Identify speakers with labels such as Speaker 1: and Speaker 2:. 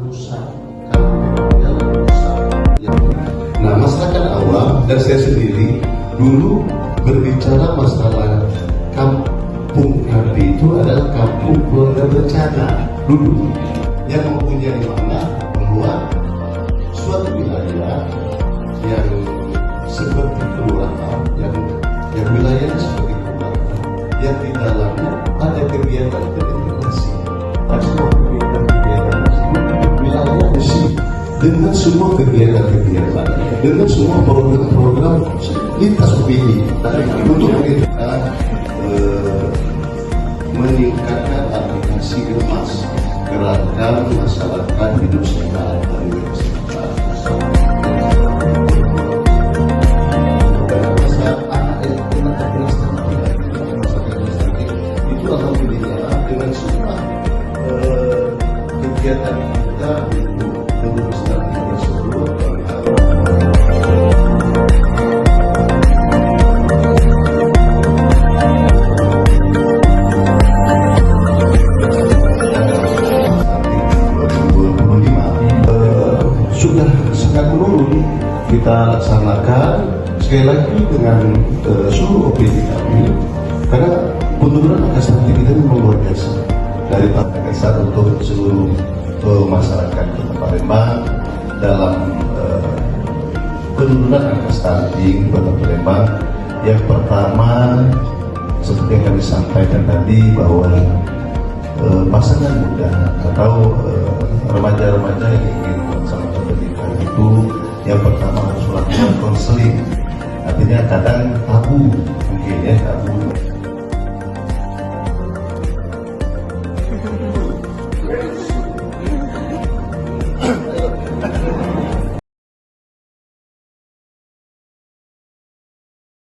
Speaker 1: rusak, kalau memang jalan rusak. Nah, masyarakat awam dan saya sendiri dulu berbicara masalah kampung Nabi itu adalah kampung keluarga berencana dulu yang mempunyai makna bahwa suatu wilayah yang seperti kelurahan, yang wilayahnya seperti kelurahan, yang di dalamnya ada kegiatan berintegrasi, ada semua kegiatan wilayah bersih dengan semua kegiatan, dengan semua program-program lintas opini untuk kita meningkatkan aplikasi emas gerakan masyarakat hidup sehat dan bersehat. Itu alhamdulillah dengan semua kegiatan kita untuk meluruskan tersebut. Sudah sangat menurun, kita laksanakan sekali lagi dengan seluruh opini kami, karena penurunan angka stunting kita memang luar biasa dari Partai Kesat untuk seluruh masyarakat Kota Palembang dalam penurunan angka stunting Kota Palembang. Yang pertama, seperti yang kami sampaikan tadi, bahwa pasangan muda atau remaja-remaja yang ingin melaksanakan pernikahan itu yang pertama harus melakukan konseling. Artinya kadang tabu, mungkin ya tabu